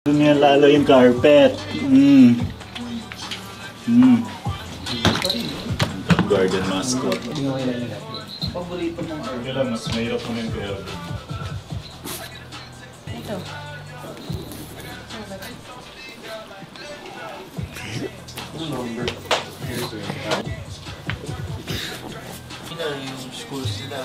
Niya lalo yung carpet. Garden mascot. Paborito mong herb. Kaya lang, mas mahirap mo yung herb. Ito. Number. Yung school sila.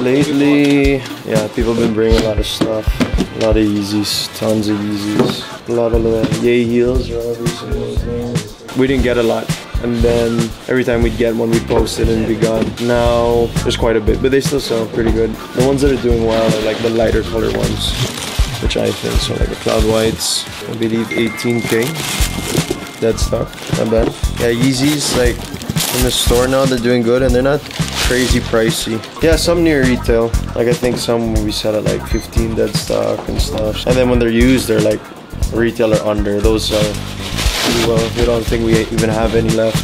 Lately, yeah, people have been bringing a lot of stuff, a lot of Yeezys, tons of Yeezys, a lot of Yay heels or whatever you say those names. We didn't get a lot, and then every time we'd get one, we'd post it and be gone. Now there's quite a bit, but they still sell pretty good. The ones that are doing well are like the lighter color ones, which I think so, like the cloud whites. I believe 18K. Dead stock, not bad. Yeah, Yeezys like in the store now they're doing good, and they're not crazy pricey. Yeah, some near retail. Like I think some we sell at like 15 dead stock and stuff. And then when they're used, they're like retail or under. Those are pretty well. We don't think we even have any left,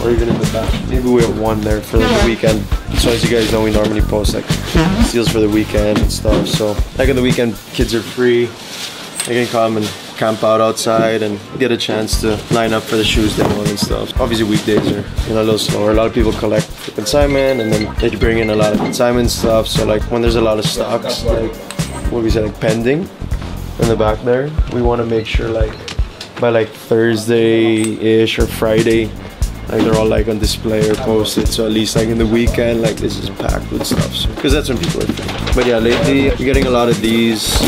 or even in the back. Maybe we have one there for the weekend. So as you guys know, we normally post like deals for the weekend and stuff. So like on the weekend, kids are free. They can come and camp out outside and get a chance to line up for the shoes they want and stuff. Obviously weekdays are a little slower. A lot of people collect for consignment, and then they bring in a lot of consignment stuff. So like when there's a lot of stocks, like what we say, like pending in the back there, we want to make sure like by like Thursday-ish or Friday, like they're all like on display or posted. So at least like in the weekend, like this is packed with stuff. Because that's when people are free. But yeah, lately we're getting a lot of these.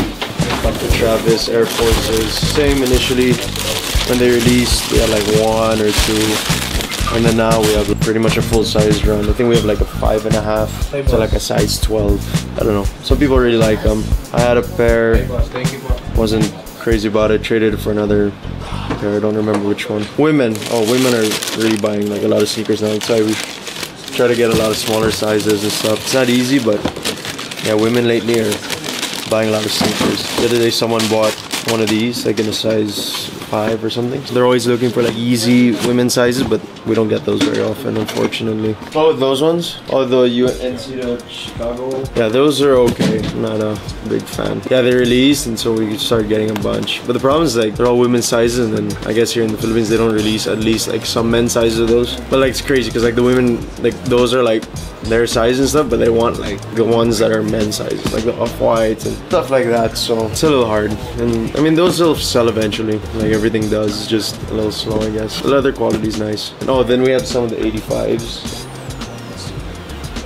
The Travis Air Forces, same initially when they released, we had like 1 or 2, and then now we have pretty much a full size run. I think we have like a 5.5 to like a size 12. I don't know, some people really like them. I had a pair, wasn't crazy about it, traded it for another pair, I don't remember which one. Women are really buying like a lot of sneakers now. That's why we try to get a lot of smaller sizes and stuff. It's not easy, but yeah, women lately are buying a lot of sneakers. The other day someone bought one of these like in a size 5 or something. So they're always looking for like Yeezy women's sizes, but we don't get those very often, unfortunately. Oh, those ones? Oh, the UNC to Chicago? Yeah, those are okay. I'm not a big fan. Yeah, they released, and so we started getting a bunch. But the problem is like they're all women's sizes, and then I guess here in the Philippines they don't release at least like some men's sizes of those. But like it's crazy because like the women, like those are like their size and stuff, but they want like the ones that are men's sizes, like the off-whites and stuff like that. So it's a little hard. And I mean, those will sell eventually, like everything does. It's just a little slow, I guess. The leather quality is nice. And oh, then we have some of the 85s.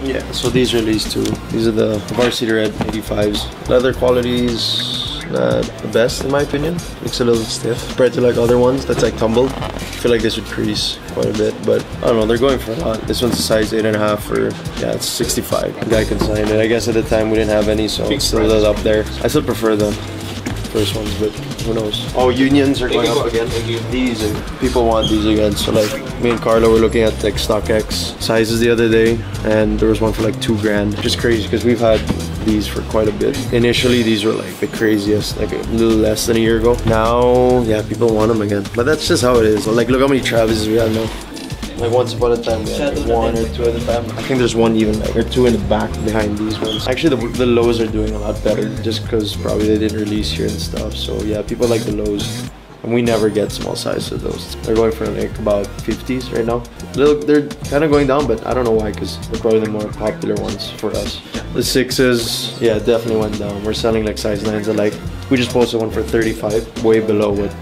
Yeah, so these released too. These are the varsity red 85s. Leather quality is not the best in my opinion. Looks a little stiff compared to like other ones that's like tumbled. I feel like this would crease quite a bit, but I don't know, they're going for a lot. This one's a size 8.5 for, yeah, it's 65. The guy consigned it. I guess at the time we didn't have any, so it's still up there. I still prefer the first ones, but who knows. Oh, unions are going up again. These, and people want these again. So like me and Carlo were looking at like StockX sizes the other day, and there was one for like $2,000. Just crazy because we've had these for quite a bit. Initially these were like the craziest, like a little less than a year ago. Now, yeah, people want them again. But that's just how it is. Like look how many Travises we have now. Like once upon a time we had like 1 or 2 at a time. I think there's one even like or 2 in the back behind these ones. Actually the lows are doing a lot better just because probably they didn't release here and stuff. So yeah, people like the lows. And we never get small sizes of those. They're going for like about 50s right now. They're kind of going down, but I don't know why, because they're probably the more popular ones for us. The 6s, yeah, definitely went down. We're selling like size 9s, and like we just posted one for 35, way below what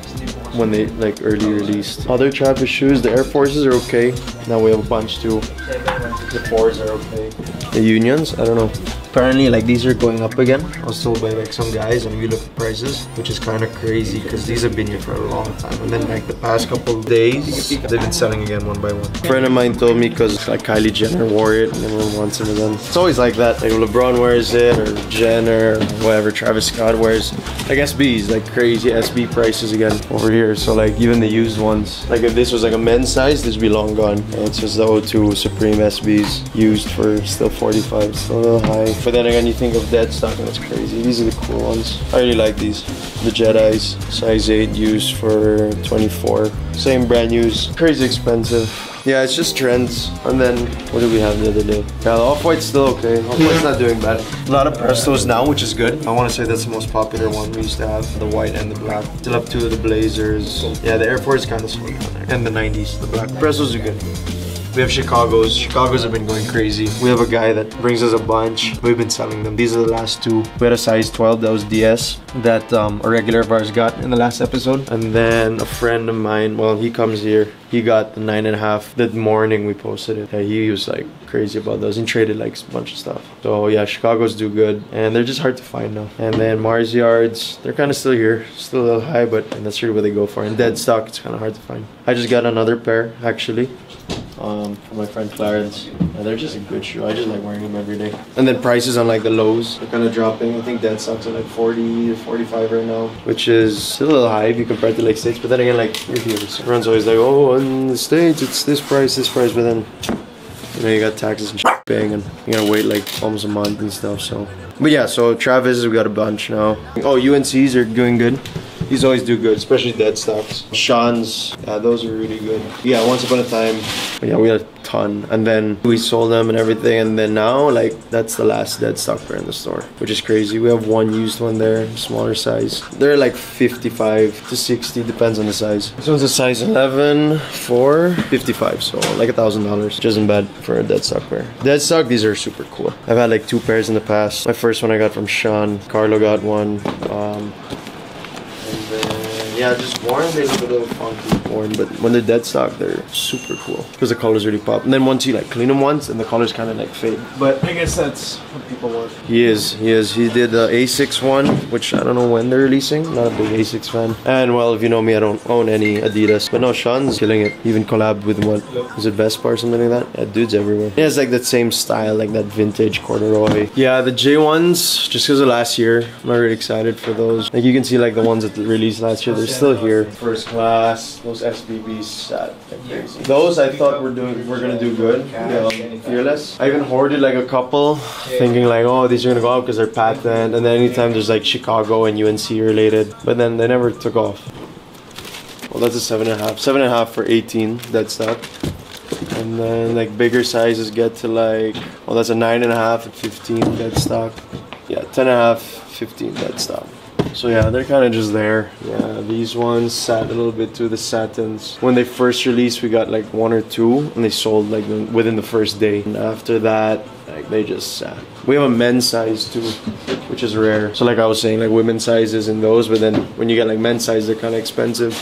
when they like early released. Other Travis shoes, the Air Forces are okay. Now we have a bunch too. The 4s are okay. The Unions, I don't know. Apparently, like, these are going up again. I was told by like some guys, and we look at prices, which is kind of crazy because these have been here for a long time. And then like the past couple of days, they've been selling again one by one. A friend of mine told me because like Kylie Jenner wore it, and everyone wants it again. It's always like that. Like LeBron wears it, or Jenner, or whatever. Travis Scott wears. Like SBs, like crazy SB prices again over here. So like even the used ones. Like if this was like a men's size, this would be long gone. And it's just the O2 Supreme SBs used for still 45, still a little high. But then again, you think of dead stock and it's crazy. These are the cool ones. I really like these. The Jedis, size 8, used for 24. Same brand used. Crazy expensive. Yeah, it's just trends. And then, what did we have the other day? Yeah, the Off-White's still okay. Off-White's not doing bad. A lot of Prestos now, which is good. I want to say that's the most popular one we used to have. The white and the black. Still up to the Blazers. Yeah, the Air Force is kind of slow down there. And the 90s, the black. Prestos are good. We have Chicago's. Chicago's have been going crazy. We have a guy that brings us a bunch. We've been selling them. These are the last two. We had a size 12 that was DS that a regular of ours got in the last episode. And then a friend of mine, well, he comes here. He got the 9.5. The morning we posted it. Yeah, he was like crazy about those and traded like a bunch of stuff. So yeah, Chicago's do good. And they're just hard to find now. And then Mars Yards, they're kind of still here. Still a little high, but that's really what they go for. And dead stock, it's kind of hard to find. I just got another pair actually. For my friend Clarence. And they're just a good shoe. I just like wearing them every day. And then prices on like the lows are kind of dropping. I think dead stocks are like 40 to 45 right now, which is still a little high if you compare it to like States. But then again, like reviews, everyone's always like, oh, in the States it's this price. But then you know you got taxes and shit paying, and you gotta wait like almost a month and stuff. So, but yeah, so Travis, we got a bunch now. Oh, UNC's are doing good. These always do good, especially dead stocks. Sean's, yeah, those are really good. Yeah, once upon a time, yeah, we had a ton. And then we sold them and everything. And then now, like, that's the last dead stock pair in the store, which is crazy. We have one used one there, smaller size. They're like 55 to 60, depends on the size. This one's a size 11 for 55, so like $1,000, which isn't bad for a dead stock pair. Dead stock, these are super cool. I've had like 2 pairs in the past. My first one I got from Sean. Carlo got one. Yeah, just worn, they look a little funky worn, but when they're dead stock, they're super cool because the colors really pop. And then once you like clean them once, and the colors kind of like fade. But I guess that's what people want. He did the A6 one, which I don't know when they're releasing. Not a big A6 fan. And well, if you know me, I don't own any Adidas. But no, Sean's killing it. He even collabed with what? Is it Vespa or something like that? Yeah, dude's everywhere. He has like that same style, like that vintage corduroy. Yeah, the J1s, just because of last year, I'm not really excited for those. Like you can see like the ones that released last year, they're still here. First class, those SBBs sat like crazy. Those I thought we're gonna do good. Yeah, Fearless. I even hoarded like a couple, thinking like, oh, these are gonna go up because they're patent. And then anytime there's like Chicago and UNC related, but then they never took off. Well, that's a 7.5. 7.5 for 18 dead stock. And then like bigger sizes get to like, well, that's a 9.5 at 15 dead stock. Yeah, 10.5, 15 dead stock. So yeah, they're kind of just there. Yeah, these ones sat a little bit too, the satins. When they first released, we got like 1 or 2, and they sold like within the first day. And after that, like they just sat. We have a men's size too, which is rare. So like I was saying, like women's sizes in those, but then when you get like men's size, they're kind of expensive.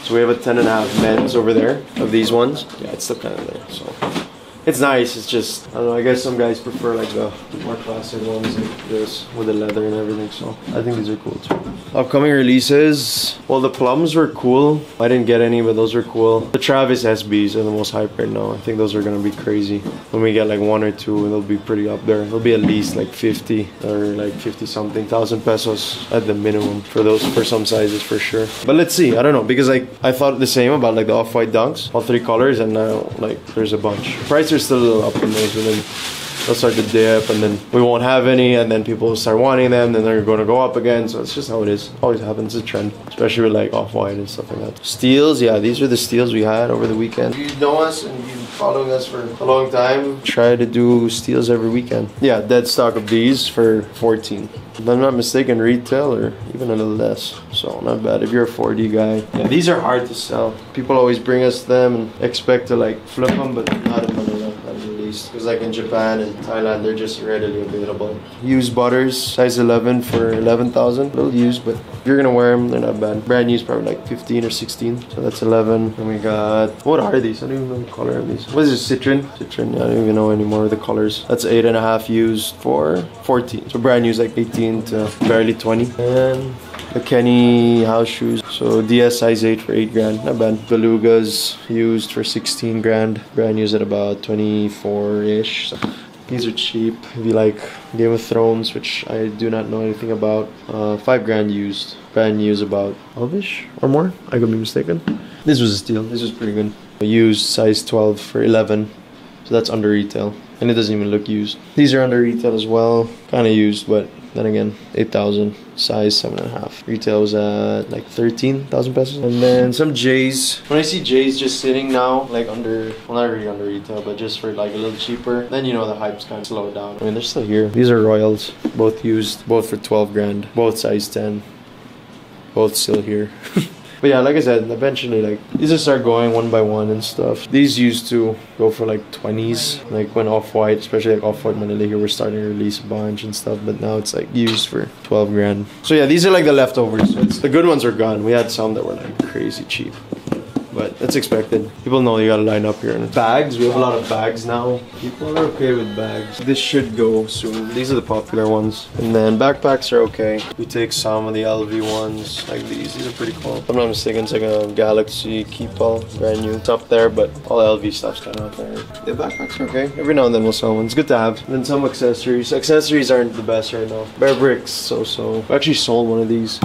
So we have a 10.5 men's over there of these ones. Yeah, it's still kind of there. So it's nice. It's just, I don't know, I guess some guys prefer like the more classic ones like this with the leather and everything. So I think these are cool too. Upcoming releases, well, the plums were cool. I didn't get any, but those were cool. The Travis SBs are the most hype right now. I think those are gonna be crazy. When we get like 1 or 2, they'll be pretty up there. They'll be at least like 50 or like 50 something thousand pesos at the minimum for those, for some sizes for sure. But let's see, I don't know, because like I thought the same about like the off-white dunks, all 3 colors, and now like there's a bunch. Price are still a little up in those, and then they'll start to dip, and then we won't have any, and then people will start wanting them, then they're going to go up again. So it's just how it is. Always happens. It's a trend, especially with like off-white and stuff like that. Steals, yeah, these are the steals we had over the weekend. You know us and you've been following us for a long time. Try to do steals every weekend. Yeah, dead stock of these for 14. If I'm not mistaken, retail or even a little less. So not bad if you're a 4D guy. Yeah, these are hard to sell. People always bring us them and expect to like flip them, but not in Manila. released. Because like in Japan and Thailand, they're just readily available. Used butters, size 11 for 11,000. A little used, but if you're gonna wear them, they're not bad. Brand new is probably like 15 or 16. So that's 11. And we got, what are these? I don't even know the color of these. What is this? Citron? Citron, yeah, I don't even know anymore the colors. That's 8.5 used for 14. So brand new is like 18 to barely 20. And the Kenny house shoes. So DS size 8 for 8 grand. Not bad. Belugas used for 16 grand. Brand new is at about 24-ish. So these are cheap. If you like Game of Thrones, which I do not know anything about. 5 grand used. Brand new is about 12-ish or more. I could be mistaken. This was a steal. This was pretty good. Used size 12 for 11. So that's under retail. And it doesn't even look used. These are under retail as well. Kind of used, but then again, 8,000. Size 7.5. Retail was at like 13,000 pesos. And then some J's. When I see J's just sitting now, like under, well, not really under retail, but just for like a little cheaper, then you know the hype's kind of slowed down. I mean, they're still here. These are Royals. Both used. Both for 12 grand. Both size 10. Both still here. But yeah, like I said, eventually like these will start going one by one and stuff. These used to go for like 20s, like when Off-White, especially like Off-White Manila here, we're starting to release a bunch and stuff, but now it's like used for 12 grand. So yeah, these are like the leftovers. The good ones are gone. We had some that were like crazy cheap. But that's expected. People know you gotta line up here. And bags, we have a lot of bags now. People are okay with bags. This should go soon. These are the popular ones. And then backpacks are okay. We take some of the LV ones, like these. These are pretty cool. If I'm not mistaken, it's like a Galaxy Keepall, brand new. It's up there, but all LV stuff's kind of up there. The backpacks are okay. Every now and then we'll sell one. It's good to have. And then some accessories. Accessories aren't the best right now. Bear Bricks, so-so. I actually sold one of these.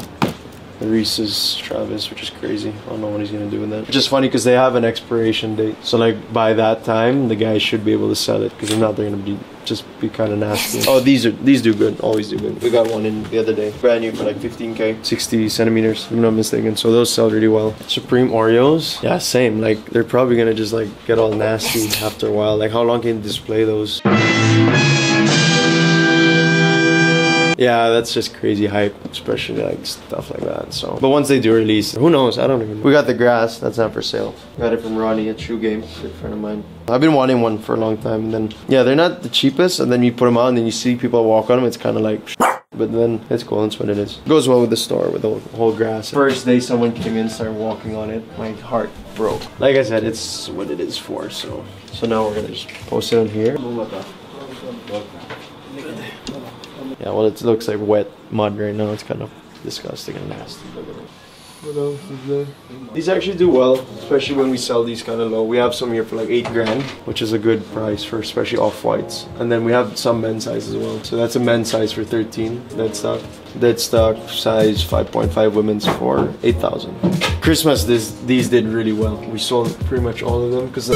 The Reese's Travis, which is crazy. I don't know what he's gonna do with that. Which is funny because they have an expiration date. So like by that time, the guy should be able to sell it because if not, they're gonna just be kind of nasty. Oh, these do good. Always do good. We got one in the other day, brand new for like 15K, 60 centimeters. If I'm not mistaken. So those sell really well. Supreme Oreos, yeah, same. Like they're probably gonna just like get all nasty after a while. Like how long can you display those? Yeah, that's just crazy hype, especially like stuff like that. So, but once they do release, who knows? I don't even know. We got the grass. That's not for sale. Got it from Ronnie at Shoe Game, a good friend of mine. I've been wanting one for a long time. And then, yeah, they're not the cheapest. And then you put them on and then you see people walk on them. It's kind of like, but then it's cool. That's what it is. Goes well with the store, with the whole grass. First day someone came in, started walking on it. My heart broke. Like I said, it's what it is for. So now we're gonna just post it on here. Yeah, well, it looks like wet mud right now. It's kind of disgusting and nasty. Look at it. What else is there? These actually do well, especially when we sell these kind of low. We have some here for like 8 grand, which is a good price for especially Off-Whites. And then we have some men's size as well. So that's a men's size for 13, dead stock. Dead stock size 5.5 women's for 8,000. Christmas, these did really well. We sold pretty much all of them because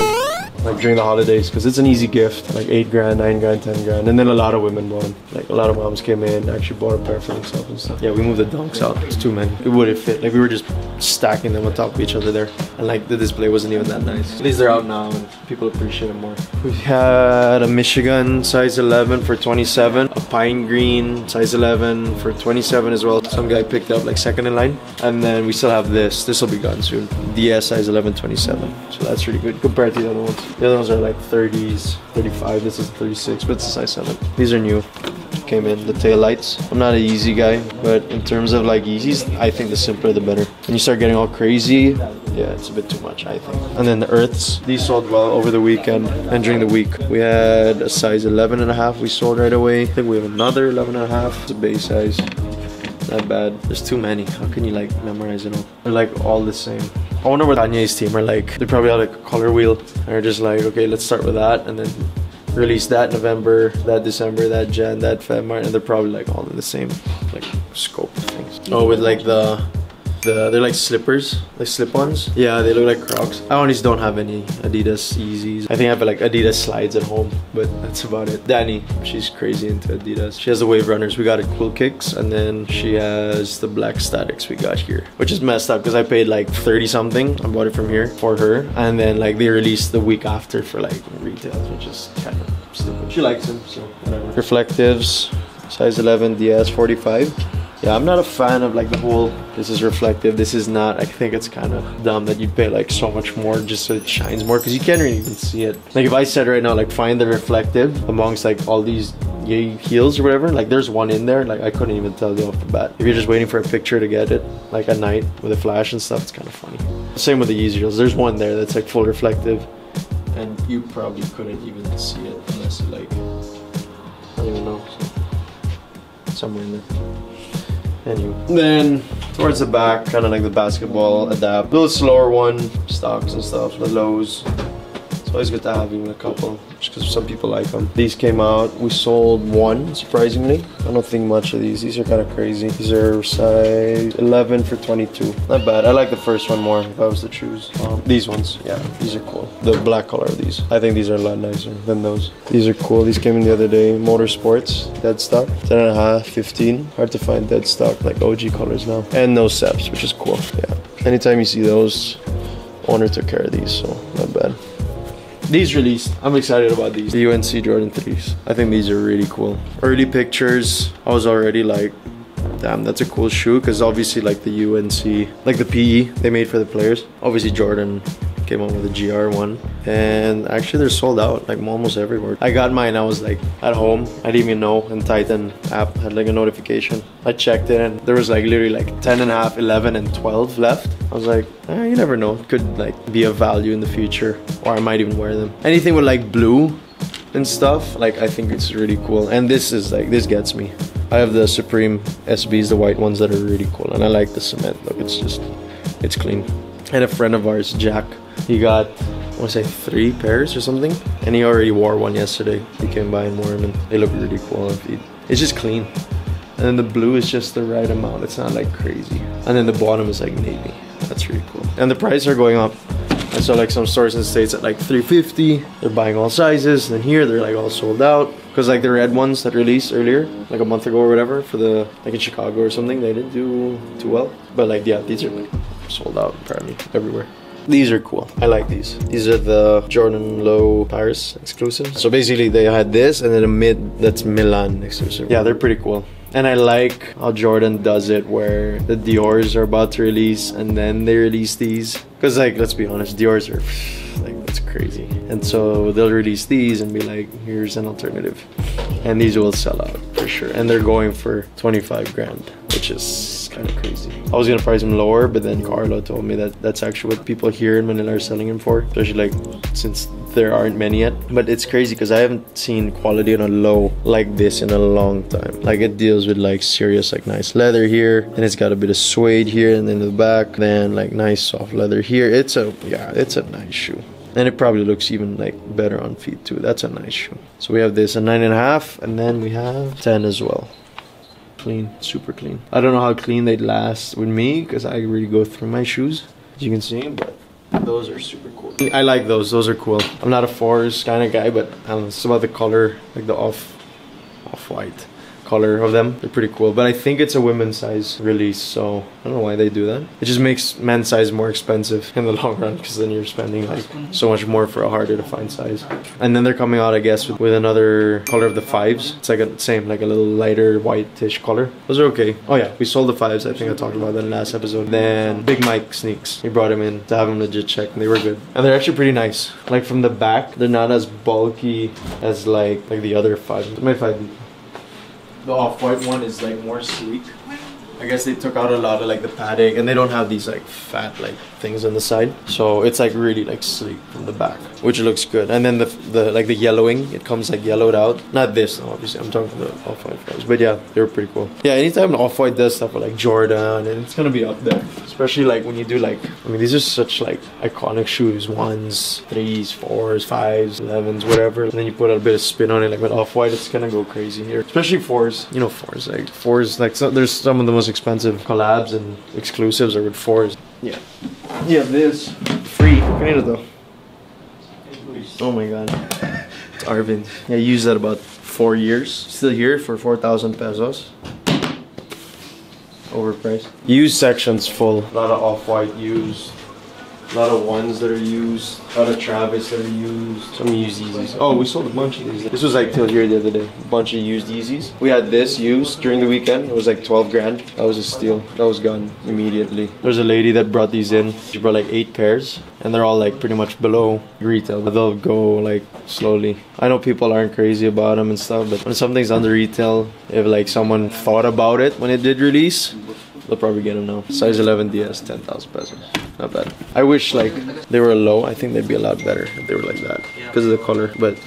like during the holidays, because it's an easy gift, like 8 grand, 9 grand, 10 grand. And then a lot of women bought them. Like a lot of moms came in, actually bought a pair for themselves and stuff. Yeah, we moved the dunks out. It's too many. It wouldn't fit. Like we were just stacking them on top of each other there. And like the display wasn't even that nice. At least they're out now and people appreciate it more. We had a Michigan size 11 for 27. A Pine Green size 11 for 27 as well. Some guy picked up like second in line. And then we still have this. This will be gone soon. DS size 11, 27. So that's really good compared to the other ones. The other ones are like 30s, 35. This is 36, but it's a size 7. These are new. Came in the tail lights. I'm not a Yeezy guy, but in terms of like Yeezys, I think the simpler the better. When you start getting all crazy, yeah, it's a bit too much, I think. And then the Earths, these sold well over the weekend and during the week. We had a size 11.5 we sold right away. I think we have another 11.5. It's a base size. Not bad. There's too many. How can you like memorize it all? They're like all the same. I wonder what Kanye's team are like. They probably have like a color wheel. And they're just like, okay, let's start with that and then release that November, that December, that Jan, that Feb, March, and they're probably like all in the same like scope of things. Oh, with like they're like slippers, like slip-ons. Yeah, they look like Crocs. I honestly don't have any Adidas Yeezys. I think I have like Adidas slides at home, but that's about it. Danny, she's crazy into Adidas. She has the Wave Runners. We got a Cool Kicks, and then she has the Black Statics we got here, which is messed up because I paid like 30 something. I bought it from here for her, and then like they released the week after for like retail, which is kind of stupid. She likes them, so whatever. Reflectives, size 11 DS 45. Yeah, I'm not a fan of like the whole, this is reflective, this is not. I think it's kind of dumb that you'd pay like so much more just so it shines more, because you can't really even see it. Like if I said right now, like find the reflective amongst like all these Yeezy heels or whatever, like there's one in there, like I couldn't even tell you off the bat. If you're just waiting for a picture to get it, like at night with a flash and stuff, it's kind of funny. Same with the Yeezy heels. There's one there that's like full reflective, and you probably couldn't even see it unless you like, I don't even know, so somewhere in there. Anyway, then towards the back, kind of like the basketball adapt, a little slower one, stocks and stuff, the lows. It's always good to have even a couple, just because some people like them. These came out, we sold one, surprisingly. I don't think much of these. These are kind of crazy. These are size 11 for 22. Not bad. I like the first one more if I was to choose. These ones, yeah, these are cool. The black color of these. I think these are a lot nicer than those. These are cool. These came in the other day. Motorsports, dead stock. 10.5, 15. Hard to find dead stock, like OG colors now. And no seps, which is cool. Yeah. Anytime you see those, owner took care of these, so not bad. These released, I'm excited about these. The UNC Jordan 3s. I think these are really cool. Early pictures, I was already like, damn, that's a cool shoe, because obviously like the UNC, like the PE they made for the players. Obviously Jordan came on with a GR one, and actually they're sold out like almost everywhere. I got mine, I was like at home, I didn't even know, and Titan app had like a notification. I checked it and there was like literally like 10.5, 11 and 12 left. I was like, you never know, it could like be a value in the future, or I might even wear them. Anything with like blue and stuff, like I think it's really cool. And this is like, this gets me. I have the Supreme SBs, the white ones that are really cool, and I like the cement. Look, it's just, it's clean. And a friend of ours, Jack, he got, I want to say 3 pairs or something, and he already wore one yesterday. He came by and wore them, and they look really cool on feet. It's just clean. And then the blue is just the right amount. It's not like crazy. And then the bottom is like navy. That's really cool. And the prices are going up. I saw like some stores in the States at like $350. They're buying all sizes. And then here they're like all sold out. Because like the red ones that released earlier, like a month ago or whatever, for the, like in Chicago or something, they didn't do too well. But like, yeah, these are like sold out apparently everywhere. These are cool. I like these. These are the Jordan Low Paris exclusive. So basically they had this and then a mid that's Milan exclusive. Yeah, they're pretty cool. And I like how Jordan does it where the Dior's are about to release and then they release these. Because like, let's be honest, Dior's are like, that's crazy. And so they'll release these and be like, here's an alternative. And these will sell out for sure. And they're going for 25 grand, which is kind of crazy. I was gonna price them lower, but then Carlo told me that that's actually what people here in Manila are selling them for. Especially like, since there aren't many yet. But it's crazy because I haven't seen quality on a low like this in a long time. Like it deals with like serious, like nice leather here, and it's got a bit of suede here and then the back, then like nice soft leather here. It's a, yeah, it's a nice shoe. And it probably looks even like better on feet too. That's a nice shoe. So we have this, a 9.5, and then we have 10 as well. Clean, super clean. I don't know how clean they'd last with me because I really go through my shoes, as you can see, but those are super cool. I like those are cool. I'm not a fours kind of guy, but I don't know, it's about the color, like the off-white color of them. They're pretty cool, but I think it's a women's size release, so I don't know why they do that. It just makes men's size more expensive in the long run, because then you're spending like so much more for a harder to find size. And then they're coming out, I guess, with another color of the 5s. It's like a same, like a little lighter whitish color. Those are okay. Oh yeah, we sold the 5s. I think I talked about that in the last episode. Then Big Mike sneaks. We brought him in to have him legit checked, and they were good. And they're actually pretty nice. Like from the back, they're not as bulky as like the other 5s. My 5. The off-white one is like more sleek. I guess they took out a lot of like the padding, and they don't have these like fat like things on the side, so it's like really like sleek from the back, which looks good. And then the like the yellowing, it comes like yellowed out. Not this, no, obviously I'm talking about the off-white fries, but yeah, they were pretty cool. Yeah, anytime an off-white does stuff with like Jordan, and it's gonna be up there, especially like when you do like, I mean, these are such like iconic shoes, 1s, 3s, 4s, 5s, 11s, whatever, and then you put a bit of spin on it, like with off-white, it's gonna go crazy here, especially 4s. You know, 4s like so, there's some of the most expensive collabs and exclusives are with 4s. Yeah. Yeah, this free. Though. Oh my god. It's Arvin. Yeah, I used that about 4 years. Still here for 4,000 pesos. Overpriced. Used section's full. A lot of off-white used. A lot of ones that are used. A lot of Travis that are used. Some used Yeezys. Oh, we sold a bunch of these. This was like till here the other day. A bunch of used Yeezys. We had this used during the weekend. It was like 12 grand. That was a steal. That was gone immediately. There's a lady that brought these in. She brought like 8 pairs. And they're all like pretty much below retail. But they'll go like slowly. I know people aren't crazy about them and stuff. But when something's under retail, if like someone thought about it when it did release, they'll probably get them now. Size 11 DS, 10,000 pesos. Not bad. I wish like they were low. I think they'd be a lot better if they were like that because of the color. But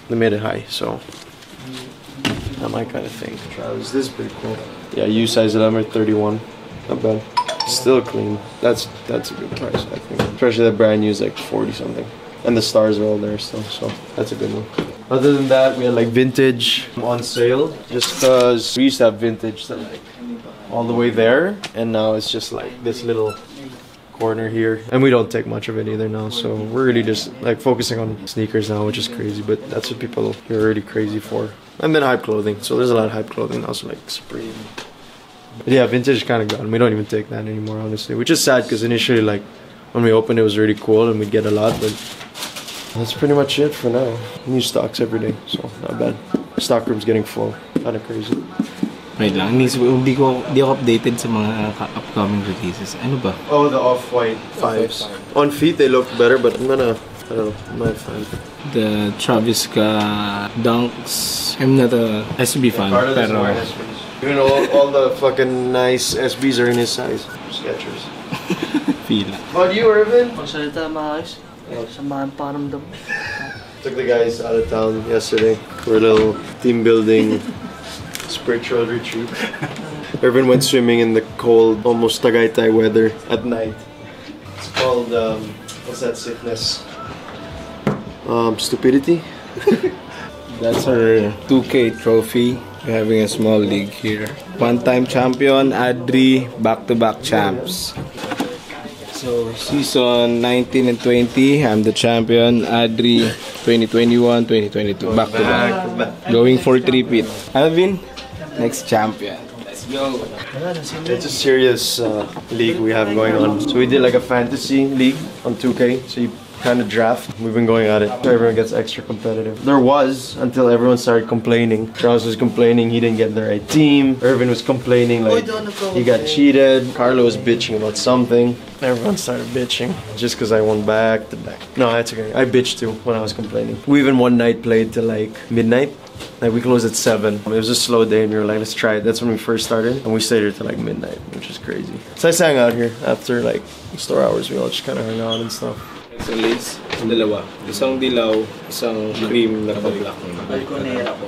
they made it high, so not my kind of thing. Travis, this is pretty cool. Yeah, U size 11 or 31. Not bad. Still clean. That's a good price, I think. Especially that brand new is like 40 something. And the stars are all there still, so that's a good one. Other than that, we had like vintage on sale. Just because we used to have vintage that like all the way there, and now it's just like this little corner here, and we don't take much of it either now, so we're really just like focusing on sneakers now, which is crazy, but that's what people are really crazy for. And then hype clothing, so there's a lot of hype clothing now, so like Supreme. But yeah, vintage kind of gone. We don't even take that anymore, honestly, which is sad because initially like when we opened it was really cool and we'd get a lot, but that's pretty much it for now. New stocks every day, so not bad. Stock room's getting full, kind of crazy. Wait lang, hindi ako updated sa mga upcoming releases. Ano ba? Oh, the off-white 5s. On feet they look better, but I don't know, I'm not a fan. The Travis Scott Dunks. I'm not a SB fan, pero even all the fucking nice SBs are in his size. Skechers. feel. About you, Irvin? Pagsalita maayos. Samahan paramdam. Took the guys out of town yesterday for a little team building spiritual retreat. Irvin went swimming in the cold, almost Tagaytay weather at night. It's called, what's that sickness? Stupidity? That's our 2K trophy. We're having a small league here. One-time champion, Adri, back-to-back champs. So, season 19 and 20, I'm the champion. Adri, 2021, 2022, back-to-back. Going for 3-peat. Alvin, next champion. Let's go. It's a serious league we have going on. So we did like a fantasy league on 2K. So you kind of draft. We've been going at it. So everyone gets extra competitive. There was until everyone started complaining. Charles was complaining he didn't get the right team. Irvin was complaining like he got cheated. Carlo was bitching about something. Everyone started bitching just because I won back to back. No, that's okay. I bitched too when I was complaining. We even one night played till like midnight. Like we closed at 7. It was a slow day and we were like, let's try it. That's when we first started. And we stayed here till like midnight, which is crazy. So I sang out here after like store hours. We all just kind of hung out and stuff. Isang lace, dalawa. Isang dilaw, isang cream na pa-black. Balconera po.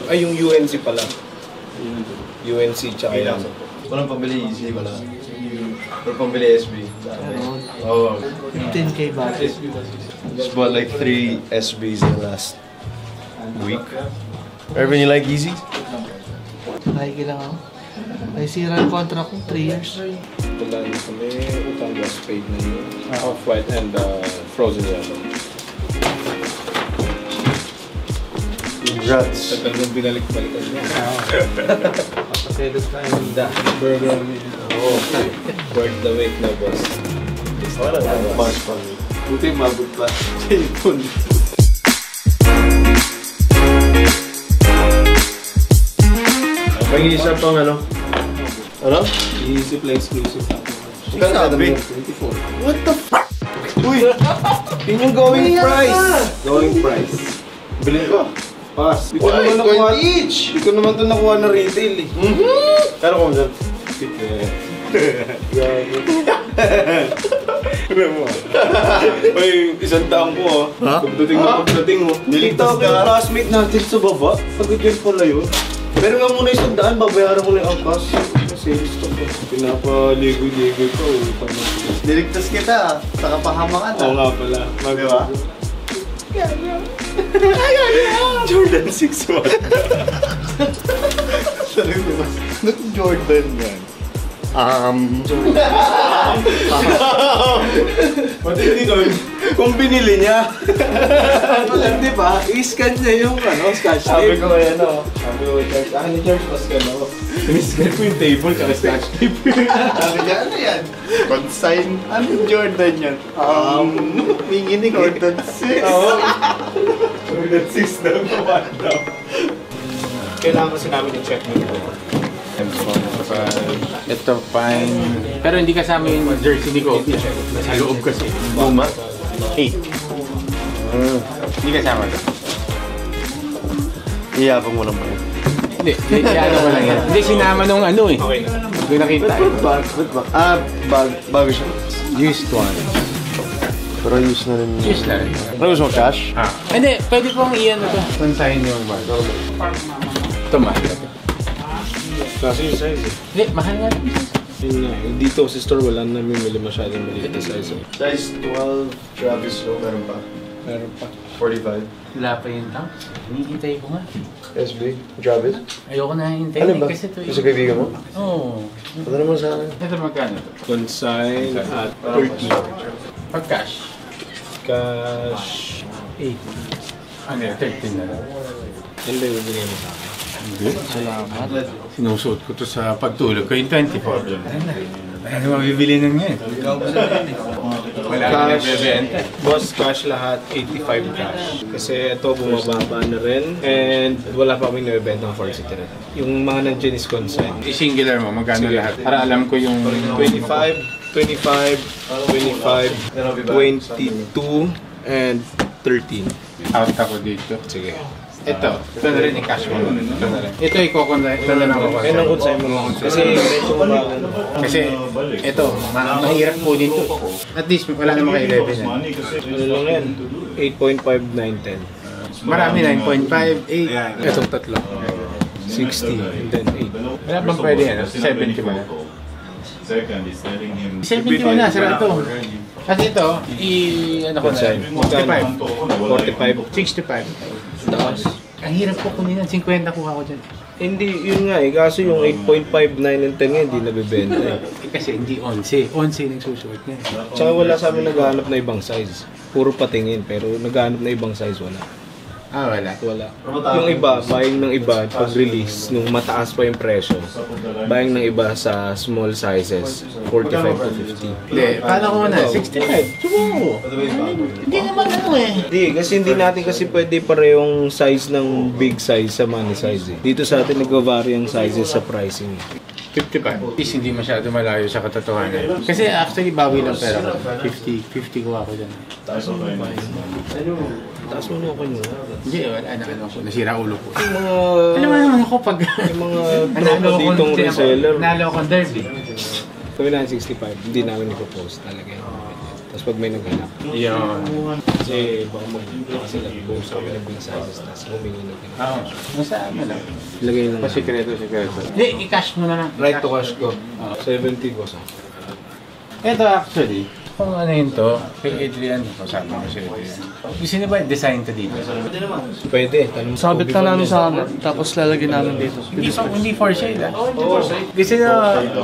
Ay, yung UNC pala. UNC tsaka yan. Walang pambili Yeezy, wala. Walang pambili SB. Oh, 15K budget. just bought like 3 SBs in the last week. Irvin, you like Yeezy? Nike lang ako. May sira yung contract ko, 3 years. Wala na kami, utang was paid na yun. Off-white and frozen yellow. Congrats. Tagal nung binalik-balikan niya. Papaselos tayo ng burger meal. Oh, worth the wait na boss. Wala na, much fun. Buti mabot pa. Cellphone. Pag-iisa pang ano? Ano? Yeezy Play exclusive. Sabi? 24. What the f***? Uy! Yun yung going price! Going price. Bilhin ko. Pass. Di ko Why? naman nakuha. 20 each! Di ko naman ito nakuha na retail eh. Kano ko mo dyan? Ano mo? Ay, isang taong ko ah. Pagdating na pagdating mo. Niligtas Kita ko yung classmate natin sa baba. Pagod yun pala yun. Pero nga muna isang daan, babayaran mo na yung angkas. Kasi gusto ko. Pinapaligoy-ligoy ko. Niligtas kita, saka pahamakan Oo nga pala. Diba? Jordan 6-1. Not Jordan yan. Pati hindi doon. Kung binili niya. Alam, di ba? I-scan niya yung scotch Sabi tape. ko yan sabi ko, George, ni George mas i-scan ko yung table tsaka scotch tape. Sabi niya, ano yan? Consign? Ano Jordan yan? Minginig Jordan 6. Jordan 6 daw daw. Kailangan kasi namin i-check nito. Ito, fine. Pero hindi kasama yung jersey ni Kobe. Nasa loob kasi. Buma? 8. Hindi kasama ito. Iyabang mo naman yun. Hindi, ano ko lang yan. Hindi, sinama nung ano eh. Okay na. Hindi nakita eh. Bago siya. Used one. Pero use na rin. Used na rin. Use mo cash? Hindi, pwede pong iyan ito. Konsahin yung bar. Ito mahal ito. Kasi yung size eh. Hindi, mahal nga ito. Yun nga, dito sa store wala namimili masyadong maliit na size eh. Size 12, Travis Low, meron pa. Meron pa. 45. Wala pa yun tang. Hinihintay ko nga. SB, Travis? Ayoko na hintayin Ano ba? kasi ito Yung sa kaibigan mo? Oo. Ano naman sa akin? Ito magkano ito? Consign at 30. Pag cash. Cash 8. Ano yun? 13 na lang. hindi bibigay mo sa akin. Salamat. Sinusuot ko to sa pagtulog ko yung 24. Ano mabibili nun ngayon? Wala na nagbebenta. Boss, cash lahat, 85 cash. Kasi ito bumababa na rin and wala pa kami nabibenta ng 4 seater. Yung mga nandiyan is consign. I-singular mo, magkano lahat? Para alam ko yung 25, 25, 25, 22, and 13. out ako dito. Sige. Ito na rin i-cash mo. Ito na rin. Ito ito na lang ako. Kaya nang consign mo. Kasi medyo mababa. Kasi ito, mahirap po dito. At least wala naman kay 11 yan. Ano lang yan? 8.5, 9, 10. Marami 9.5, 8. Itong tatlo. 60 and then 8. Wala bang pwede yan? 70 ba? Second is telling him 70 mo na, sira ito. Kasi ito, ano ko na, 45. 65. Tapos, ang hirap ko kunin yan, 50 kuha ko dyan. Hindi, yun nga eh. Kaso yung 8.5, 9, and 10 nga, hindi nabibenta eh. Kasi hindi 11. 11 nagsusuot niya. Tsaka wala sa amin naghahanap na ibang size. Puro patingin, pero naghahanap na ibang size, wala. Ah, wala. Wala. Yung iba, buying ng iba, pag-release, nung mataas pa yung presyo, buying ng iba sa small sizes, 45 to 50. Hindi, paano ko na? 65. Siguro. Hindi naman ano eh. Hindi, kasi hindi natin kasi pwede parehong size ng big size sa money size eh. Dito sa atin nag-vary ang sizes sa pricing. 55. At least hindi masyado malayo sa katotohanan. Kasi actually, bawi lang pera ko. 50 kuha ko dyan. Taas mo na ako nyo. Hindi, wala na ano ako. Nasira ulo ko. Yung mga... Alam mo naman ako pag... Yung mga tropa ditong reseller. Nalo akong derby. Kami na 65, hindi namin ipopost talaga yun. Tapos pag may naghanap. Yun. Kasi baka kasi nag-post kami ng big sizes, tapos humingi na ganun. Oo. Nasa ano lang. Ilagay na lang. Pasikreto. Hindi, i-cash mo na lang. Right to cash ko. 70 ko sa. Ito actually, kung ano yun to, kay Adrian, kasama ko si Adrian. Gusto niyo ba design to dito? Pwede. Tanong mo. Sabit na namin sa amin, tapos lalagyan namin dito. Hindi for sale ah. Gusto niyo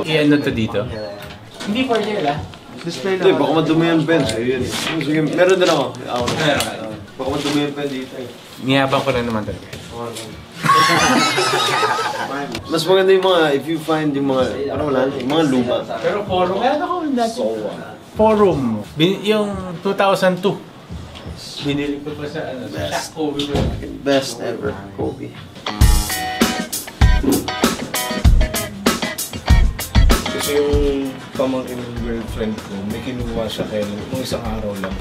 i-ano to dito? Hindi for sale ah. Display Hindi, lang. baka madumi yung pen. Ayun. Sige, meron din ako. Baka madumi yung pen dito eh. Niyabang ko lang naman talaga. Mas maganda yung mga, if you find yung mga, ano wala, yung mga luma. Pero forum, meron ako dati. Forum. Yung 2002. Binili ko pa sa ano, sa Kobe ko. Best ever, Kobe. Kasi yung pamangkin ng girlfriend ko, may kinuha siya kaya nung isang araw lang.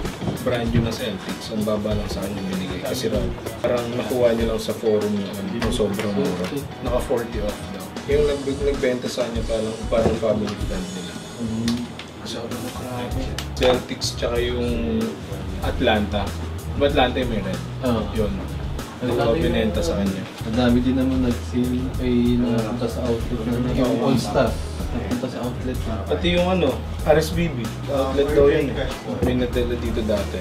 Brand new na Celtics, ang baba lang sa kanya binigay. Kasi raw, parang nakuha niya lang sa forum yung sobrang mura. Naka 40 off daw. Yung nagbenta sa kanya parang family friend nila. Sabi mo, Celtics tsaka yung Atlanta. Diba Atlanta yung may red? Oo. Yun. Ano ba binenta sa kanya? Ang dami din naman nag-sale ay napunta sa outlet na yung All-Star. Napunta sa outlet. Pati yung ano, RSBB. Outlet daw yun eh. May natela dito dati.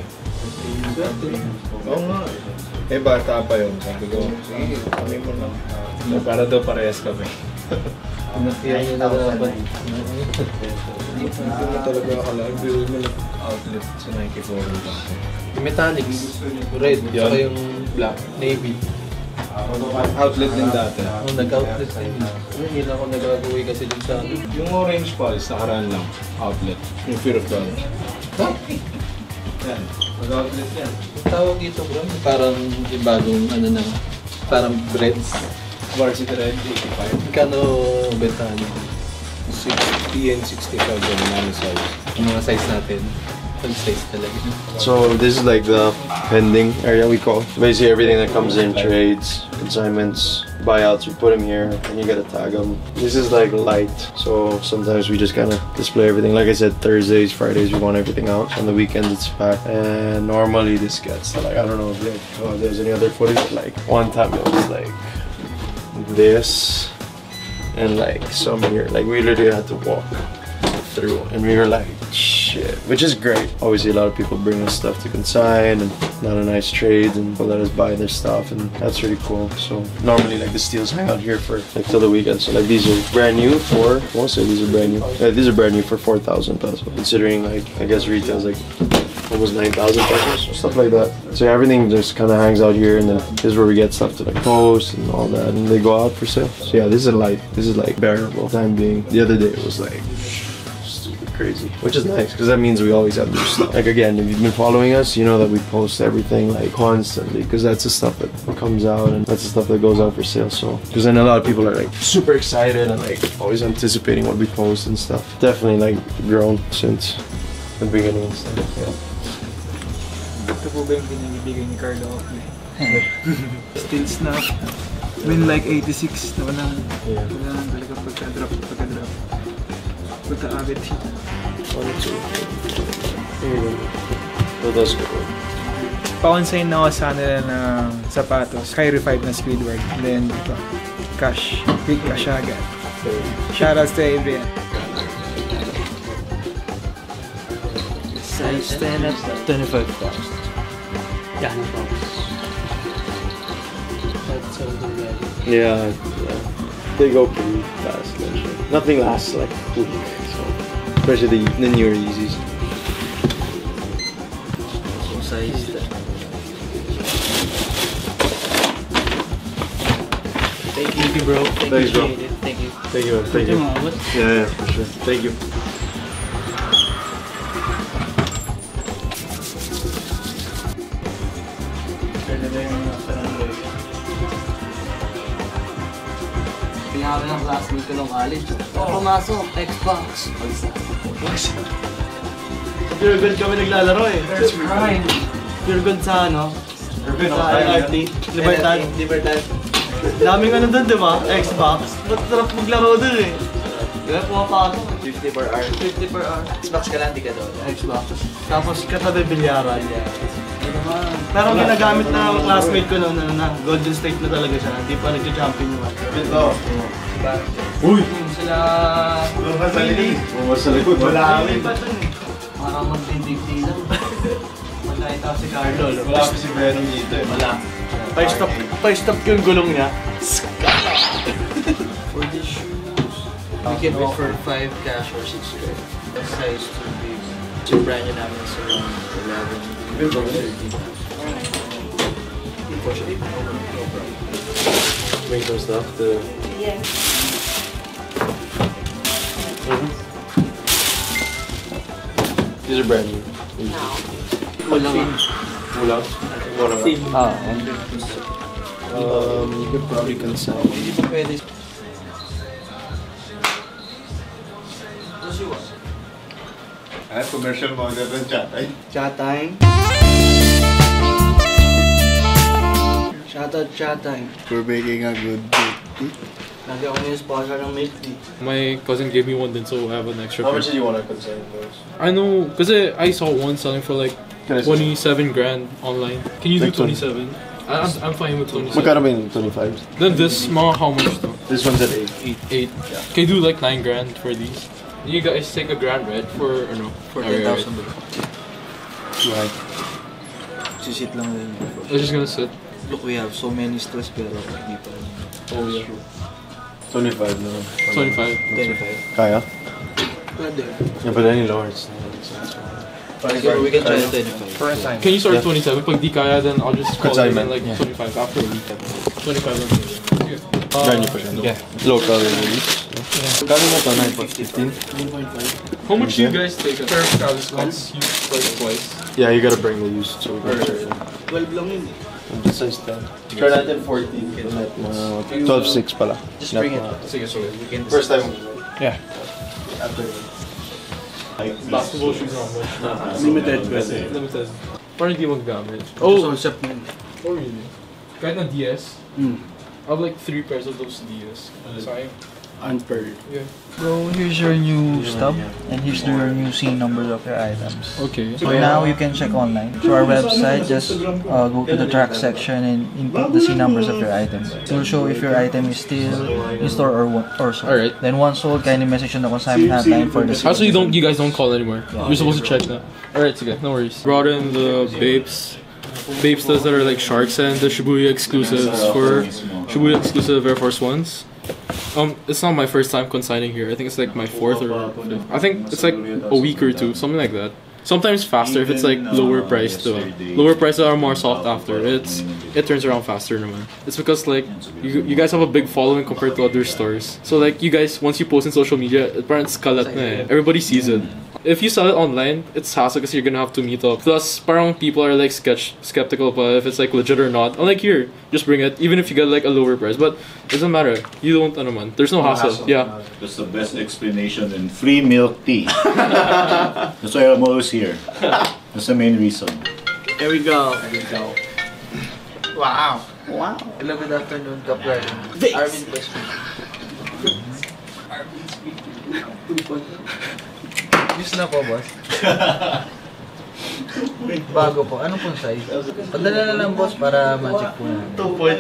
Oo nga. Eh bata pa yun. Sabi ko, sige, kami mo na. So, para daw parehas kami. Pinakiyan nyo na dapat. Hindi mo talaga akala. Biro mo outlet sa Nike Forum lang. Yung metallics, red, saka yung black, navy. Outlet din dati. Nag-outlet din. Hindi lang ako nag-away kasi dun sa ano. Yung orange pulse, nakaraan lang. Outlet. Yung Fear of God. Yan. Mag-outlet yan. Ang tawag dito bro, parang yung bagong ano na, parang breads. Varsity Red, 85. Kano benta nyo? 60 and 65 yung nano size. Yung mga size natin. Pag size talaga. So this is like the pending area we call. Basically everything that comes in, trades, consignments, buyouts, you put them here and you gotta tag them. This is like light, so sometimes we just kind of display everything. Like I said, Thursdays, Fridays, we want everything out. On the weekends it's packed. And normally this gets like, I don't know if there's any other footage, but like one time it was like this and like some here. Like we literally had to walk through and we were like, shit, which is great. Obviously a lot of people bring us stuff to consign and a lot of nice trades and people let us buy their stuff, and that's really cool. So normally like the steals hang out here for like till the weekend. So like these are brand new for, I won't say these are brand new. These are brand new for 4,000 pesos. Considering like, I guess retail's like almost 9,000 pesos or stuff like that. So yeah, everything just kind of hangs out here, and then this is where we get stuff to like post and all that, and they go out for sale. So yeah, this is light. This is like bearable. Time being, the other day it was like crazy, which is nice because that means we always have new stuff. Like again, if you've been following us, you know that we post everything like constantly, because that's the stuff that comes out and that's the stuff that goes out for sale. So because then a lot of people are like super excited and like always anticipating what we post and stuff. Definitely like grown since the beginning and stuff. Yeah. Ito po ba yung binibigay ni Carlo Oakley? Still snap. Win like 86 na wala. Wala talaga pagka-drop. Pagka-abit siya. 1, 2, 3. So that's good. Pa-consign na ako sa nila ng sapatos. Kyrie 5 na Squidward. Then dito, cash. Quick cash agad. Shoutouts to Adrian. Size 10 at 25 bucks. Yeah. Yeah, they go pretty fast. Nothing lasts like a week, so especially the newer Yeezys. So size 10. Thank you bro. Thanks, bro. Thank you. Thank you. Thank you. Yeah, for sure. Thank you. Pinakami ng classmate ko ng college. Pumasok, Xbox. Sa Pure Gold kami naglalaro eh. That's right. Pure Gold sa ano? Sa LRT. Libertad. Daming ano dun, di ba? Xbox. Ba't sarap maglaro dun eh. Di ba pumapasok? 50 per hour. 50 per hour. Xbox ka lang, di ka doon. Xbox. Tapos katabi bilyaran. Pero ang ginagamit na ng classmate ko noon na Golden State na talaga siya. Hindi pa nag-champion yung one. Ito. Uy! Sila... Lumabas sa likod. Lumabas sa likod. Wala Kami pa dun eh. Parang magtindig-tig lang. Magkakita si Carlo. Wala pa si Venom dito eh. Wala. Pa-stop yung gulong niya. For these shoes, we can offer 5 cash or 6 credit. The size too big. Yung brand nyo namin is around 11. Even from 13. Unfortunately, no problem. Bring some stuff to... Yeah. These are brand new. No. Wala. You could probably consign. Hindi pa pwede. Ay, commercial model ng chatay. Chatay. Shoutout Chatay. For making a good tea. Lagi ako yung sponsor ng milk tea. My cousin gave me one then, so I have an extra. How much did you want to consign those? I know, cause I saw one selling for like 27 grand online. Can you do 27? I'm fine with 27. Magkano ba yung 25? Then this small, how much though? This one's at 8. 8. Yeah. Can you do like 9 grand for these? You guys take a grand, right? For or no? For Alright, 10,000 alright. Too high. Sisit lang din. I was just gonna sit. Look, we have so many stress pero hindi pa. Oh yeah. 25 no. 25. 25. Kaya? Pwede. Yeah, but any lower it's not. So we can try 25. Can you start at 27? Pag di kaya, then I'll just call it in like Yeah. 25 after a week. 25 lang. Ganyan pa siya. Yeah. Local release. Kano na to? 9.15? How much do you guys take a pair of Travis Scott's used like twice? Yeah, you gotta bring the used so we can try it. 12 lang yun. Size 10. Try natin 14. 12.6 pala. Just bring it. Sige, sige. We can First time. Yeah. Basketball shoes how much? Limited kasi. Limited. Parang hindi maggamit. Oh, so man. Oh really? Kahit na DS? I have like 3 pairs of those DS. Sayang. Unpaired. Yeah. So here's your new stub, and here's your new scene numbers of your items. Okay. So now you can check online. To our website, just go to the track section and input the scene numbers of your item. It will show if your item is still in store or sold. Alright. Then once sold, kindly message on the consignment hotline for the Also, you guys don't call anymore. You're supposed to check that. Alright, sige, no worries. Brought in the Babes studs that are like Sharks and the Shibuya exclusives for Shibuya exclusive Air Force Ones. It's not my first time consigning here. I think it's like my 4th or 5th. I think it's like a week or 2, something like that. Sometimes faster if it's like lower priced. Lower prices are more sought after. It turns around faster naman. It's because like you guys have a big following compared to other stores. So like you guys, once you post in social media, parang kalat na eh. Everybody sees it. If you sell it online, it's hassle because you're gonna have to meet up. Plus, parang people are like skeptical about if it's like legit or not. Unlike here, just bring it, even if you get like a lower price. But it doesn't matter. You don't, ano man. There's no hassle. Yeah. That's the best explanation in free milk tea. That's why I'm always here. That's the main reason. Here we go. Wow. Wow. Hello, good afternoon, Cap Garden. Arvin Westwood. Use na po, boss. Bago po. Ano pong size? Padala na lang, boss, para ma-check po na. 2 point.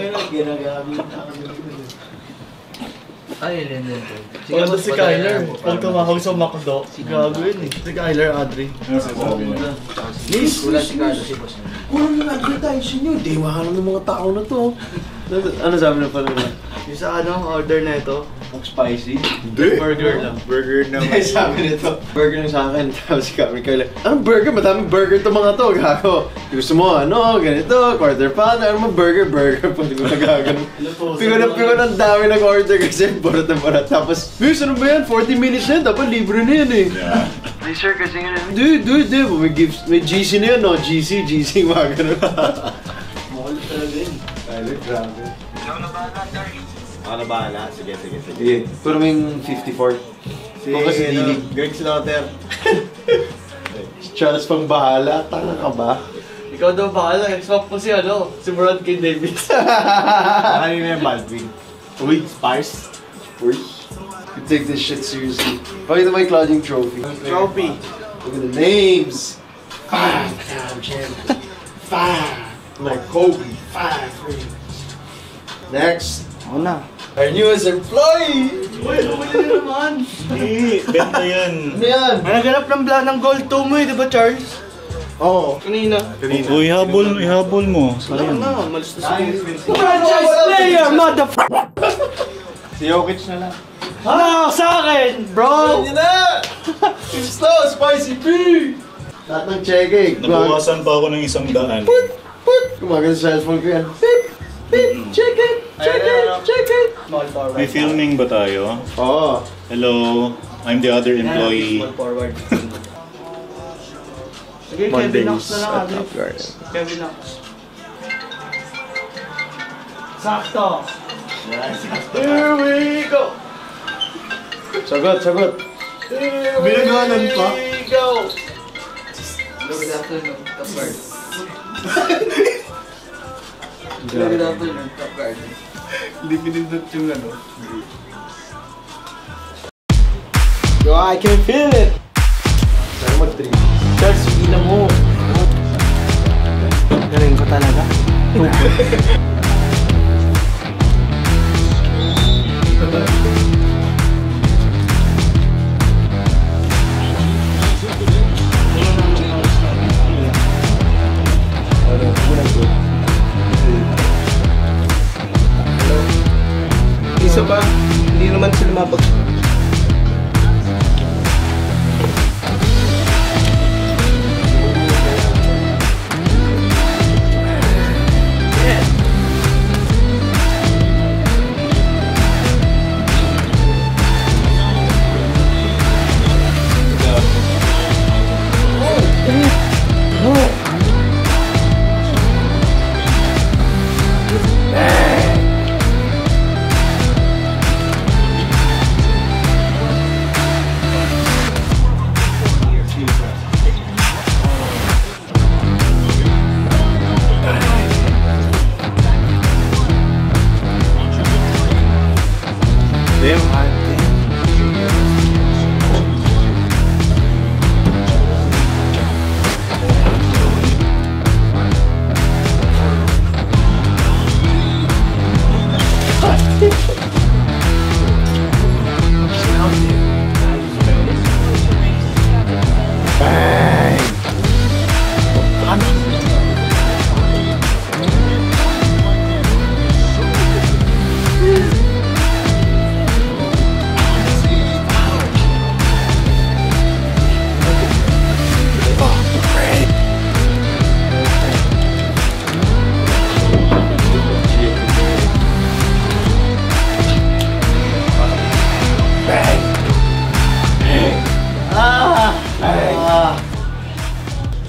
Ay, yun po. Sige, Pagkado boss, si padala Kyler. na lang po. Pag tumahog sa McDo, gago yun eh. Si Kyler, Adri. Miss, wala si Carlos, si boss. Kulang yung advertising nyo. Dewa ka lang ng mga tao na to. Ano sabi na pala na? Yung sa order na ito, Spicy? Hindi. Burger lang. Burger naman. Sabi nito, burger lang sa akin. Tapos kami Carla, anong burger? Madaming burger to mga to. Gago. Gusto mo, ano, ganito, quarter pounder. Ano mo, burger? Pwede ko nagagano. Pingo ng dami nag-order kasi barat na barat. Tapos, Miss, ano ba yan? 40 minutes na yan. Dapat libre na yan eh. Yeah. Please, sir, kasi nga namin. Dude. May GC na yan, no? GC, mga ganun. mahal talaga yun. Tyler, grabe. Ako na bahala. Sige. Sige, pero may 54. Focus dilig. Greg Slaughter. Charles pang bahala. Tanga ka ba? Ikaw daw bahala. Swap mo si Brad K. Davis. Kanina yung Baldwin. Uy, Spars. Uy. You take this shit seriously. Pakita mo yung clouding trophy. Trophy. Look at the names. 5-time champion. 5. Like Kobe. 5 rings. Next. Ako na. Our newest employee! Uy, umuli na naman. Hindi, benta yan. Ano yan? May naganap ng gold 2 mo di ba Charles? Oo. Kanina. Uy, ihabol mo. Wala na, malis na si Franchise player, motherfucker! Si Jokic na lang. Ano sa akin, bro? Hindi na! Gusto! Spicy P! Lahat ng cheque. Nabawasan pa ako ng 100. Kumagal sa cellphone ko yan. Beep! Beep! Check it! Small forward. May filming ba tayo? Oo. Hello, I'm the other employee. Small forward. Sige, Kevin Knox na lang agad. Kevin Knox. Sakto! Here we go! Sagot! Binagalan pa? Here we go! Hello, good afternoon, Cap Garden. Hello, good afternoon, Cap Garden. Hindi pinindot yung Yo, I can feel it! Saan mag-trip? Charles, ina mo. Galing ko talaga. Isa pa? Hindi Hindi naman sila mapag...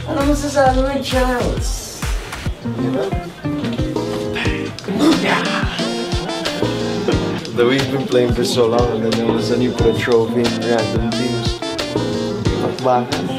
Ano masasabi mo, Charles? That we've been playing for so long and then all of a sudden you put a trophy in random teams. Bakbakan.